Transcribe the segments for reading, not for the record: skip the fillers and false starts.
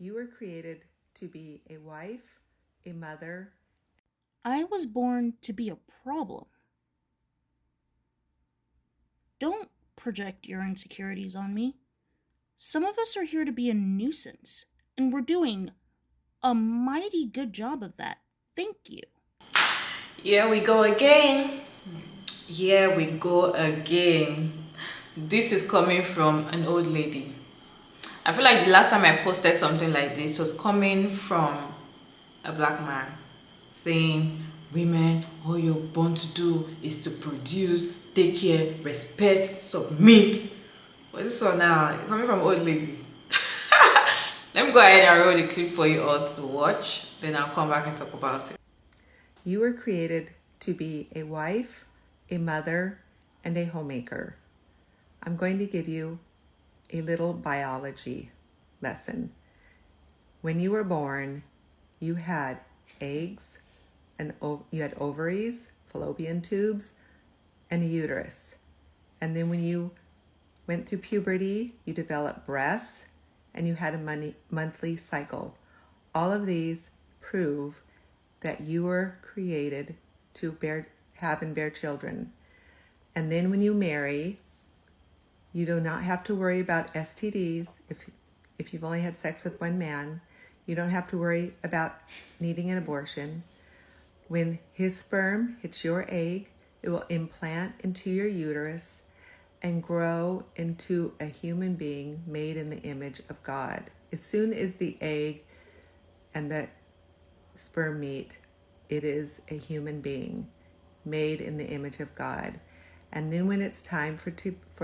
You were created to be a wife, a mother. I was born to be a problem. Don't project your insecurities on me. Some of us are here to be a nuisance, and we're doing a mighty good job of that. Thank you. Here we go again. Here we go again. This is coming from an old lady. I feel like the last time I posted something like this was coming from a black man saying, women, all you're born to do is to produce, take care, respect, submit. But this one now, coming from old lady. Let me go ahead and roll the clip for you all to watch. Then I'll come back and talk about it. You were created to be a wife, a mother, and a homemaker. I'm going to give you a little biology lesson. When you were born, you had eggs, and you had ovaries, fallopian tubes, and a uterus. And then when you went through puberty, you developed breasts, and you had a monthly cycle. All of these prove that you were created to have and bear children. And then when you marry, you do not have to worry about STDs if you've only had sex with one man. You don't have to worry about needing an abortion. When his sperm hits your egg, it will implant into your uterus and grow into a human being made in the image of God. As soon as the egg and the sperm meet, it is a human being made in the image of God. And then when it's time for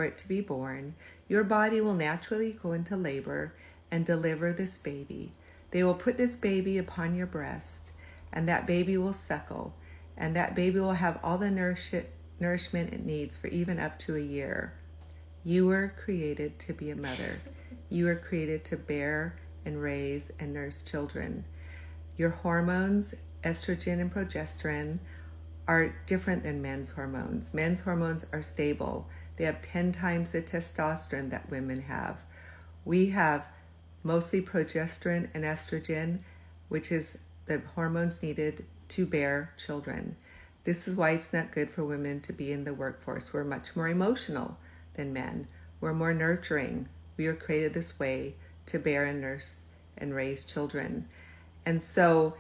it to be born, your body will naturally go into labor and deliver this baby. They will put this baby upon your breast, and that baby will suckle, and that baby will have all the nourishment it needs for even up to a year. You were created to be a mother. You were created to bear and raise and nurse children. Your hormones, estrogen and progesterone, are different than men's hormones. Men's hormones are stable. They have 10 times the testosterone that women have. We have mostly progesterone and estrogen, which is the hormones needed to bear children. This is why it's not good for women to be in the workforce. We're much more emotional than men. We're more nurturing. We were created this way to bear and nurse and raise children. And so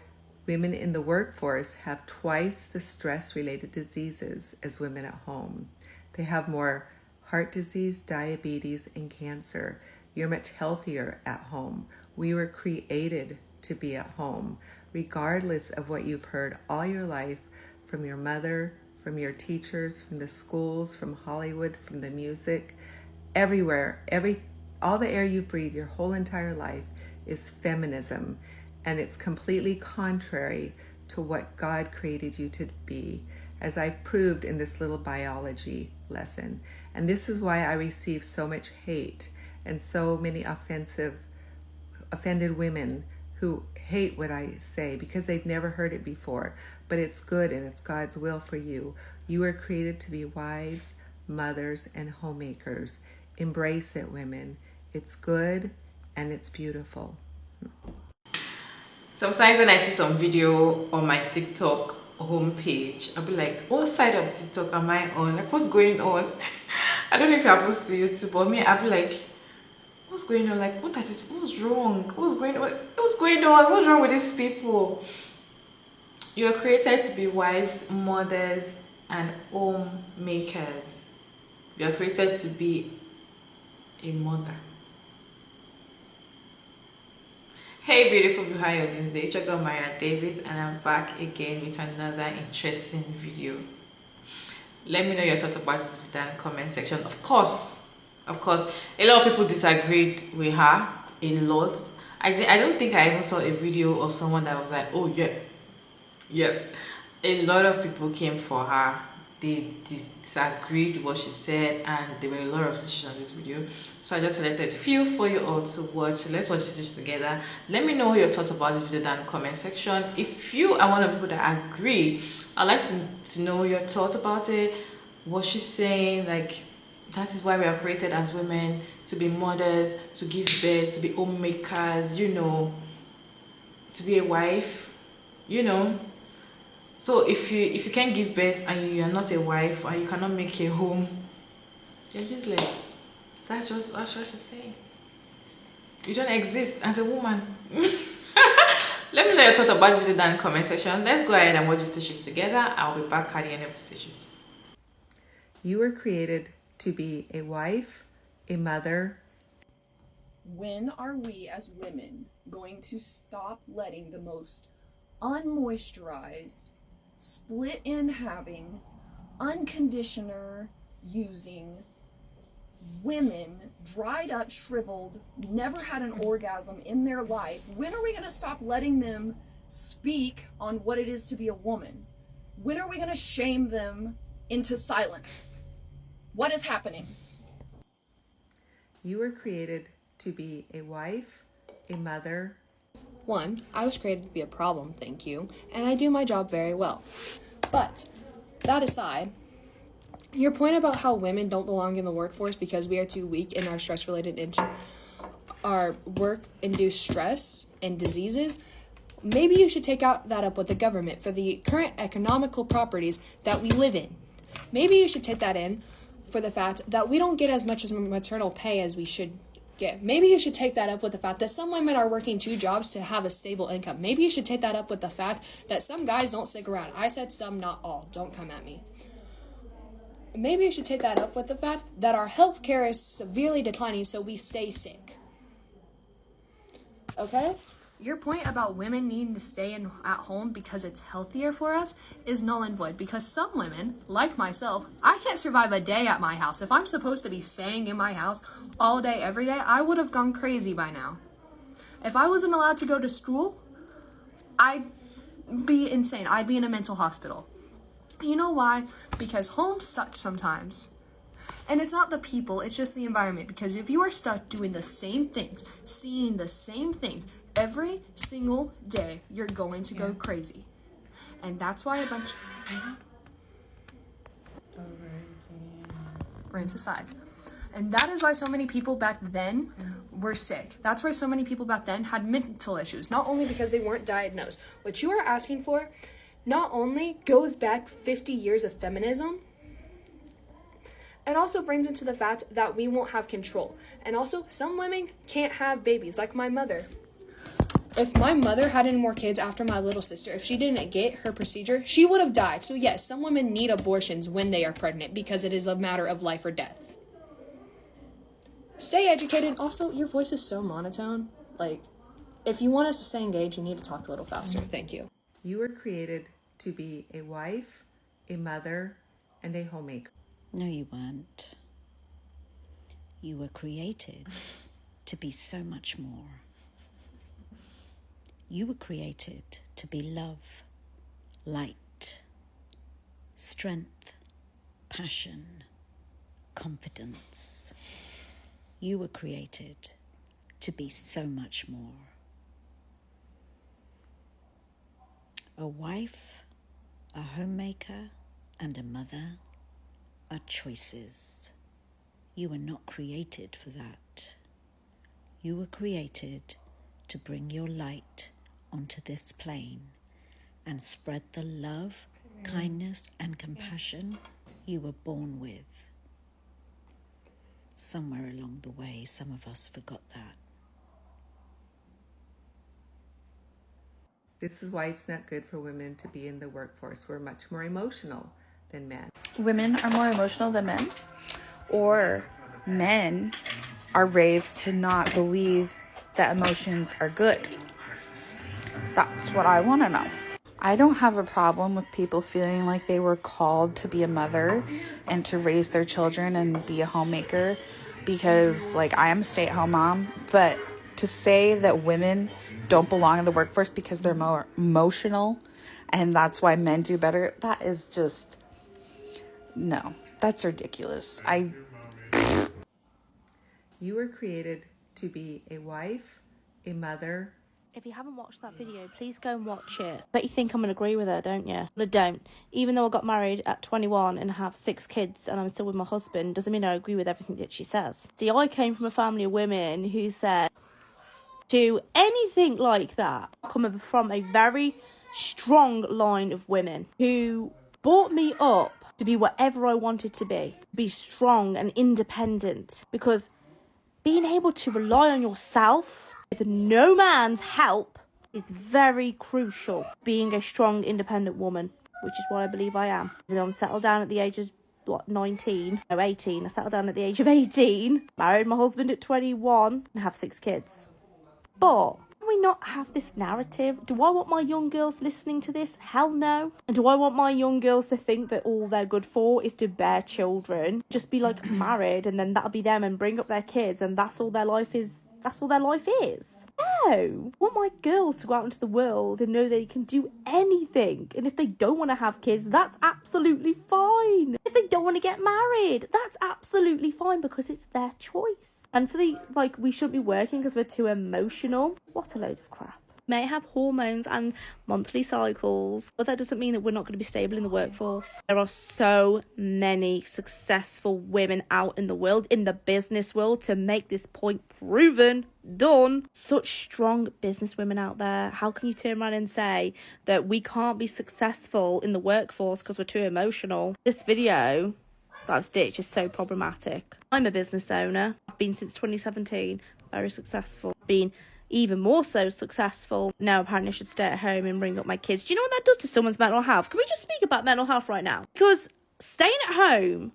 women in the workforce have twice the stress-related diseases as women at home. They have more heart disease, diabetes, and cancer. You're much healthier at home. We were created to be at home, regardless of what you've heard all your life from your mother, from your teachers, from the schools, from Hollywood, from the music. Everywhere, all the air you breathe your whole entire life is feminism. And it's completely contrary to what God created you to be, as I proved in this little biology lesson. And this is why I receive so much hate and so many offended women who hate what I say because they've never heard it before. But it's good and it's God's will for you. You are created to be wives, mothers, and homemakers. Embrace it, women. It's good and it's beautiful. Sometimes when I see some video on my TikTok homepage, I'll be like, what side of TikTok am I on? Like, what's going on? I don't know if it happens to you too, but me, I'll be like, what's going on? Like, what's wrong? What's going on? What's going on? What's wrong with these people? You are created to be wives, mothers, and homemakers. You are created to be a mother. Hey beautiful behind your Zunze, it's your girl Maya David, and I'm back again with another interesting video. Let me know your thoughts about this video in the comment section. Of course, a lot of people disagreed with her a lot. I don't think I even saw a video of someone that was like, oh yeah. A lot of people came for her. They disagreed with what she said, and there were a lot of decisions on this video, so I just selected few for you all to watch. Let's watch this together. Let me know your thoughts about this video down in the comment section. If you are one of the people that agree, I'd like to know your thoughts about it, what she's saying, like that is why we are created as women to be mothers, to give birth, to be homemakers, to be a wife, you know. So if you can't give birth and you are not a wife and you cannot make a home, you're useless. That's just what she's saying. You don't exist as a woman. Let me know your thoughts about this video down in the comment section. Let's go ahead and watch the stitches together. I'll be back at the end of the stitches. You were created to be a wife, a mother. When are we as women going to stop letting the most unmoisturized, split in having, unconditioner using women, dried up, shriveled, never had an orgasm in their life? When are we going to stop letting them speak on what it is to be a woman? When are we going to shame them into silence? What is happening? You were created to be a wife, a mother. 1, I was created to be a problem, thank you, and I do my job very well. But, that aside, your point about how women don't belong in the workforce because we are too weak in our stress-related our work-induced stress and diseases, maybe you should take that up with the government for the current economical properties that we live in. Maybe you should take that in for the fact that we don't get as much as maternal pay as we should get. Maybe you should take that up with the fact that some women are working 2 jobs to have a stable income. Maybe you should take that up with the fact that some guys don't stick around. I said some, not all. Don't come at me. Maybe you should take that up with the fact that our health care is severely declining, so we stay sick. Okay? Your point about women needing to stay at home because it's healthier for us is null and void, because some women, like myself, I can't survive a day at my house. If I'm supposed to be staying in my house all day, every day, I would have gone crazy by now. If I wasn't allowed to go to school, I'd be insane. I'd be in a mental hospital. You know why? Because home sucks sometimes. And it's not the people, it's just the environment. Because if you are stuck doing the same things, seeing the same things every single day, you're going to go crazy. And that's why a bunch ran aside. And that is why so many people back then were sick. That's why so many people back then had mental issues. Not only because they weren't diagnosed. What you are asking for not only goes back 50 years of feminism, it also brings into the fact that we won't have control. And also, some women can't have babies, like my mother. If my mother had any more kids after my little sister, if she didn't get her procedure, she would have died. So yes, some women need abortions when they are pregnant because it is a matter of life or death. Stay educated. Also, your voice is so monotone. Like, if you want us to stay engaged, you need to talk a little faster. Thank you. You were created to be a wife, a mother, and a homemaker. No, you weren't. You were created to be so much more. You were created to be love, light, strength, passion, confidence. You were created to be so much more. A wife, a homemaker, and a mother are choices. You were not created for that. You were created to bring your light onto this plane and spread the love, kindness, and compassion you were born with. Somewhere along the way, some of us forgot that. This is why it's not good for women to be in the workforce. We're much more emotional than men. Women are more emotional than men, or men are raised to not believe that emotions are good. That's what I want to know. I don't have a problem with people feeling like they were called to be a mother and to raise their children and be a homemaker, because like I am a stay-at-home mom, but to say that women don't belong in the workforce because they're more emotional and that's why men do better, that is just, no, that's ridiculous. You were created to be a wife, a mother. If you haven't watched that video, please go and watch it. Bet you think I'm going to agree with her, don't you? But I don't. Even though I got married at 21 and have 6 kids and I'm still with my husband, doesn't mean I agree with everything that she says. See, I came from a family of women who said, do anything like that. I come from a very strong line of women who brought me up to be whatever I wanted to be strong and independent, because being able to rely on yourself with no man's help is very crucial. Being a strong, independent woman, which is what I believe I am. Even though I'm settled down at the age of, 18. I settled down at the age of 18, married my husband at 21, and have 6 kids. But can we not have this narrative? Do I want my young girls listening to this? Hell no. And do I want my young girls to think that all they're good for is to bear children? Just be like married and then that'll be them and bring up their kids and that's all their life is. That's all their life is. No. I want my girls to go out into the world and know they can do anything. And if they don't want to have kids, that's absolutely fine. If they don't want to get married, that's absolutely fine because it's their choice. And for the, we shouldn't be working because we're too emotional. What a load of crap. May have hormones and monthly cycles, but that doesn't mean that we're not going to be stable in the workforce. There are so many successful women out in the world, in the business world, to make this point proven, done. Such strong business women out there. How can you turn around and say that we can't be successful in the workforce because we're too emotional? This video that I've stitched is so problematic. I'm a business owner. I've been since 2017. Very successful. Been even more so successful. Now apparently I should stay at home and bring up my kids. Do you know what that does to someone's mental health? Can we just speak about mental health right now? Because staying at home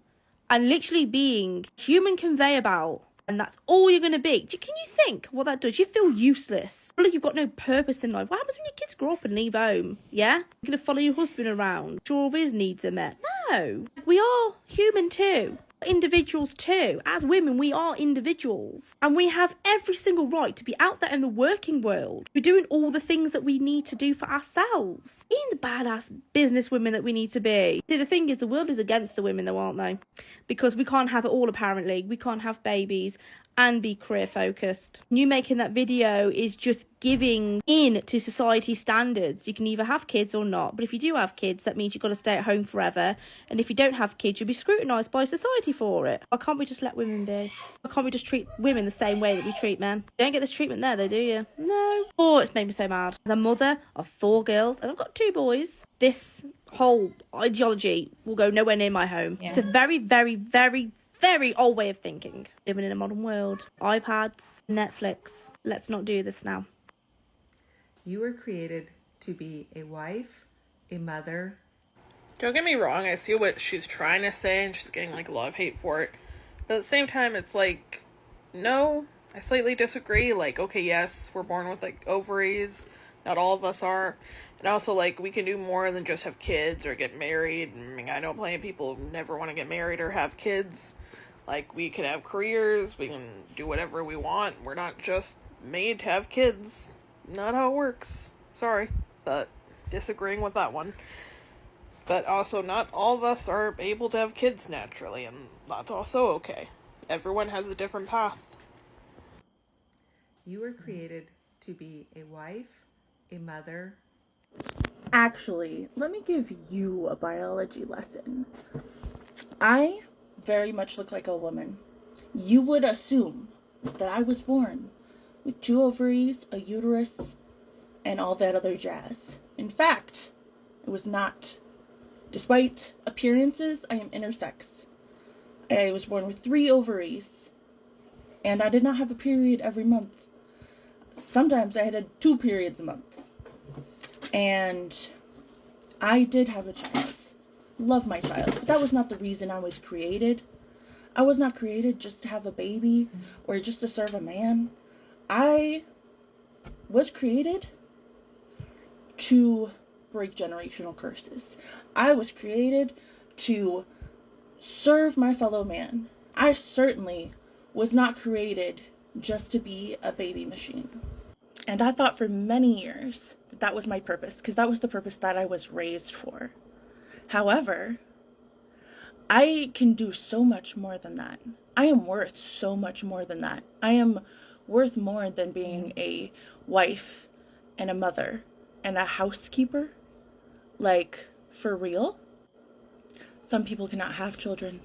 and literally being human conveyor belt, and that's all you're going to be. Can you think what that does? You feel useless. Feel like you've got no purpose in life. What happens when your kids grow up and leave home? Yeah? You're going to follow your husband around. Sure all his needs are met. No. We are human too. Individuals too. As women, we are individuals. And we have every single right to be out there in the working world. We're doing all the things that we need to do for ourselves. Being the badass business women that we need to be. See, the thing is, the world is against the women though, aren't they? Because we can't have it all apparently. We can't have babies and be career focused. You making that video is just giving in to society standards. You can either have kids or not, but if you do have kids, that means you've got to stay at home forever, and if you don't have kids, you'll be scrutinised by society for it. Why can't we just let women be? Why can't we just treat women the same way that we treat men? You don't get this treatment there though, do you? No. Oh, it's made me so mad. As a mother of 4 girls, and I've got 2 boys, this whole ideology will go nowhere near my home. Yeah. It's a very, very, very, very old way of thinking. Living in a modern world. iPads, Netflix. Let's not do this now. You were created to be a wife, a mother. Don't get me wrong, I see what she's trying to say and she's getting a lot of hate for it. But at the same time, it's no, I slightly disagree. Okay, yes, we're born with ovaries. Not all of us are. And also, we can do more than just have kids or get married. I know plenty of people who never want to get married or have kids. We can have careers, we can do whatever we want. We're not just made to have kids. Not how it works. Sorry, but disagreeing with that one. But also, not all of us are able to have kids naturally, and that's also okay. Everyone has a different path. You were created to be a wife, a mother. Actually, let me give you a biology lesson. I very much look like a woman. You would assume that I was born with 2 ovaries, a uterus, and all that other jazz. In fact, it was not. Despite appearances, I am intersex. I was born with 3 ovaries, and I did not have a period every month. Sometimes I had 2 periods a month. And I did have a child. Love my child. But that was not the reason I was created. I was not created just to have a baby or just to serve a man. I was created to break generational curses. I was created to serve my fellow man. I certainly was not created just to be a baby machine. And I thought for many years that that was my purpose, because that was the purpose that I was raised for. However, I can do so much more than that. I am worth so much more than that. I am worth more than being a wife, and a mother and a housekeeper? Like, for real? Some people cannot have children.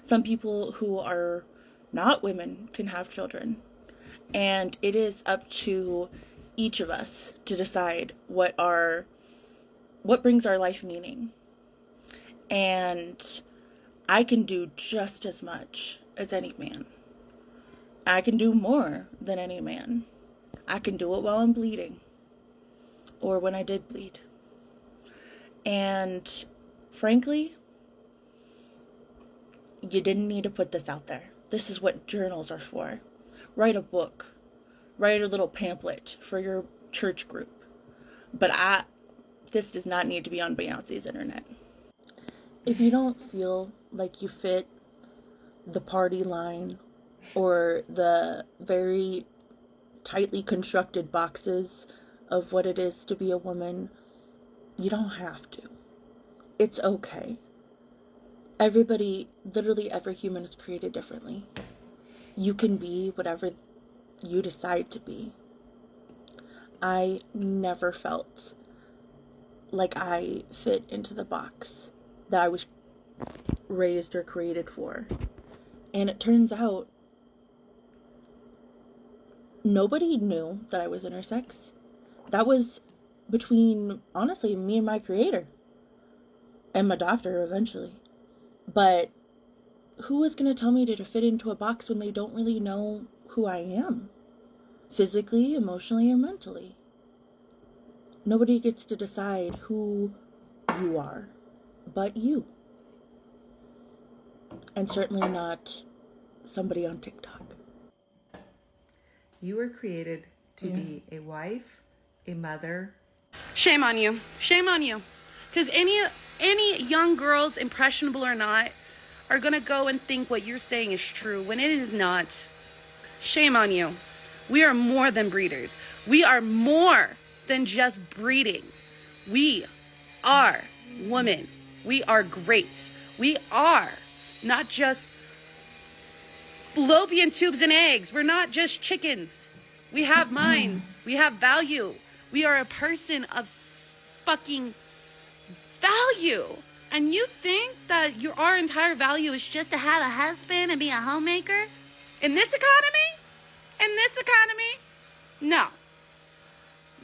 Some people who are not women can have children. And it is up to each of us to decide what brings our life meaning. And I can do just as much as any man. I can do more than any man. I can do it while I'm bleeding, or when I did bleed. And frankly, you didn't need to put this out there. This is what journals are for. Write a book. Write a little pamphlet for your church group. But this does not need to be on Beyonce's internet. If you don't feel like you fit the party line or the very tightly constructed boxes of what it is to be a woman, you don't have to. It's okay. Everybody, literally every human is created differently. You can be whatever you decide to be. I never felt like I fit into the box that I was raised or created for. And it turns out nobody knew that I was intersex. That was between, honestly, me and my creator. And my doctor eventually. But who is going to tell me to fit into a box when they don't really know who I am? Physically, emotionally, or mentally. Nobody gets to decide who you are but you. And certainly not somebody on TikTok. You were created to be a wife, a mother. Shame on you. Shame on you. Because any young girls, impressionable or not, are going to go and think what you're saying is true when it is not. Shame on you. We are more than breeders. We are more than just breeding. We are women. We are great. We are not just fallopian tubes and eggs. We're not just chickens. We have minds. We have value. We are a person of fucking value. And you think that our entire value is just to have a husband and be a homemaker? In this economy? In this economy? No.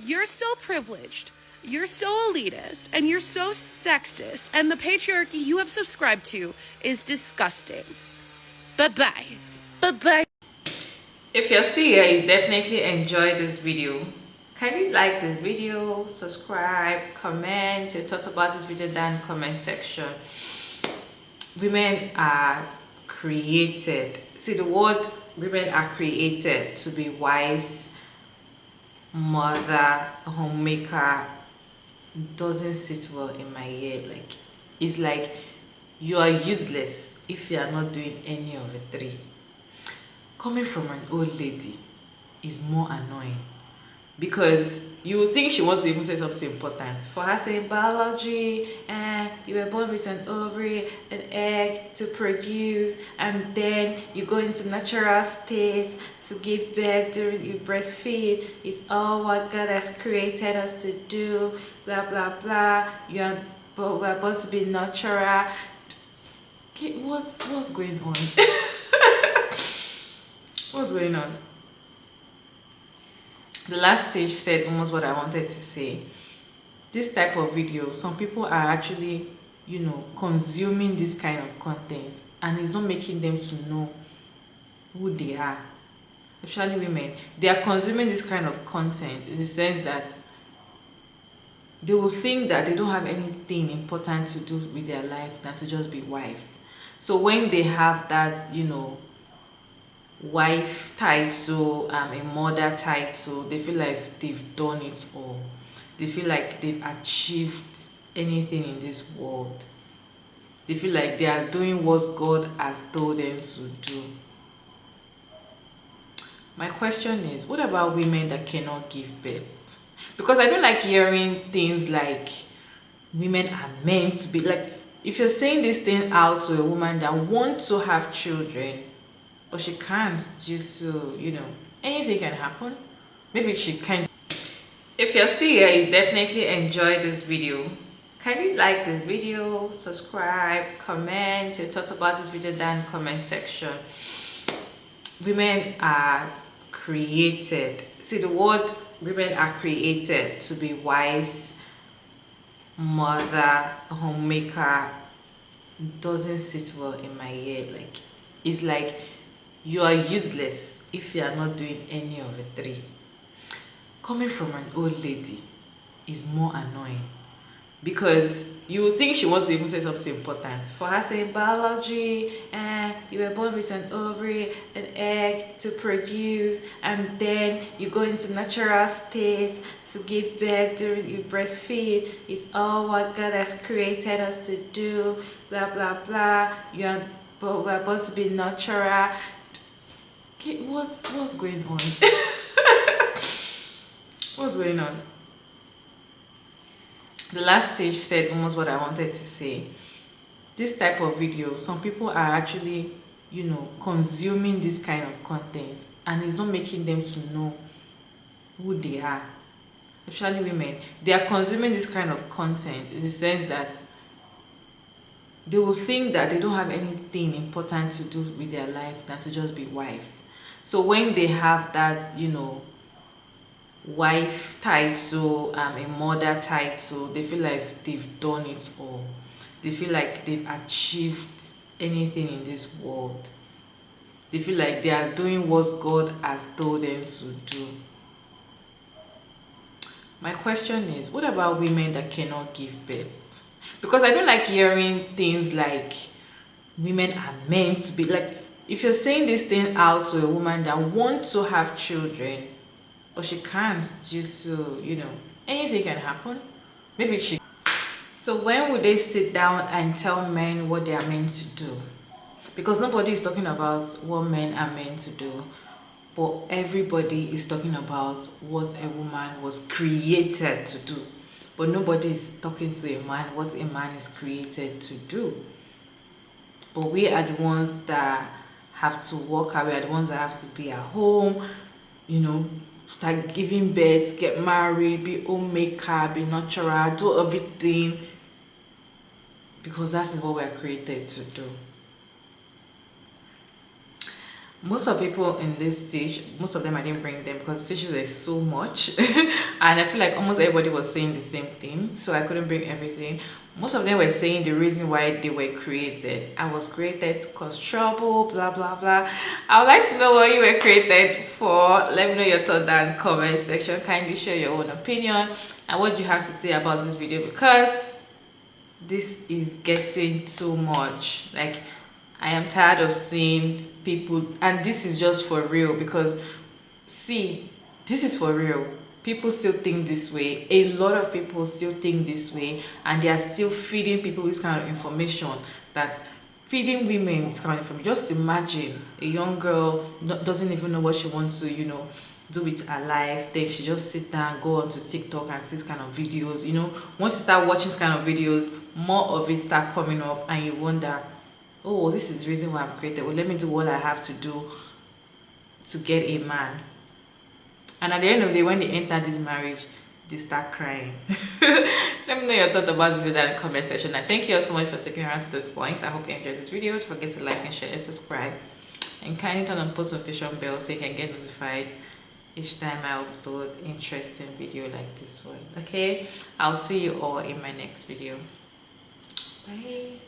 You're so privileged. You're so elitist. And you're so sexist. And the patriarchy you have subscribed to is disgusting. Bye-bye. Bye-bye. If you're still here, you definitely enjoyed this video. Kindly like this video, subscribe, comment your thoughts about this video down in the comment section. Women are created. See, the word women are created to be wives, mother, homemaker doesn't sit well in my head. Like, it's like you are useless if you are not doing any of the three. Coming from an old lady is more annoying, because you would think she wants to even say something important. For her saying biology, and you were born with an ovary, an egg to produce, and then you go into natural state to give birth during you breastfeed. It's all what God has created us to do, blah blah blah. We're born to be natural. Okay, what's going on? What's going on? The last stage said almost what I wanted to say. This type of video, some people are actually, consuming this kind of content, and it's not making them to know who they are. Especially women, they are consuming this kind of content in the sense that they will think that they don't have anything important to do with their life than to just be wives. So when they have that, wife title, a mother title, they feel like they've done it all. They feel like they've achieved anything in this world. They feel like they are doing what God has told them to do. My question is, what about women that cannot give birth? Because I don't like hearing things like women are meant to be, like, if you're saying this thing out to a woman that wants to have children but she can't due to, anything can happen. Maybe she can't. If you're still here, you definitely enjoyed this video. Kindly like this video, subscribe, comment your thoughts about this video down in the comment section. Women are created, see the word women are created to be wives, mother, homemaker doesn't sit well in my head. Like, it's like you are useless if you are not doing any of the three. Coming from an old lady is more annoying, because you would think she wants to even say something important. For her saying biology, and you were born with an ovary, an egg to produce, and then you go into natural state to give birth during you breastfeed. It's all what God has created us to do, blah blah blah. We're born to be natural. Okay, what's going on? What's going on? The last stage said almost what I wanted to say. This type of video, some people are actually, consuming this kind of content, and it's not making them to know who they are. Especially women, they are consuming this kind of content in the sense that they will think that they don't have anything important to do with their life than to just be wives. So when they have that, wife title, a mother title, they feel like they've done it all. They feel like they've achieved anything in this world. They feel like they are doing what God has told them to do. My question is, what about women that cannot give birth? Because I don't like hearing things like women are meant to be, like, if you're saying this thing out to a woman that wants to have children but she can't due to, anything can happen. Maybe she... So when would they sit down and tell men what they are meant to do? Because nobody is talking about what men are meant to do, but everybody is talking about what a woman was created to do. But nobody is talking to a man what a man is created to do. But we are the ones that have to work, we are the ones that have to be at home, start giving birth, get married, be homemaker, be natural, do everything, because that is what we are created to do. Most of people in this stage, most of them I didn't bring them because the stage there's so much and I feel like almost everybody was saying the same thing, so I couldn't bring everything. Most of them were saying the reason why they were created. I was created to cause trouble, blah blah blah. I would like to know what you were created for. Let me know your thoughts down in the comment section. Kindly share your own opinion and what you have to say about this video, because this is getting too much. Like, I am tired of seeing people, and this is just for real, because see, this is for real. People still think this way. A lot of people still think this way, and they are still feeding people this kind of information, that's feeding women this kind of information. Just imagine a young girl doesn't even know what she wants to do with her life, then she just sit down, go onto TikTok and see this kind of videos. Once you start watching this kind of videos, more of it start coming up, and you wonder, oh, this is the reason why I'm created. Well, let me do what I have to do to get a man. And at the end of the day, when they enter this marriage, they start crying. Let me know your thoughts about this video in the comment section. And thank you all so much for sticking around to this point. I hope you enjoyed this video. Don't forget to like and share and subscribe. And kindly turn on post notification bell so you can get notified each time I upload interesting video like this one. Okay? I'll see you all in my next video. Bye.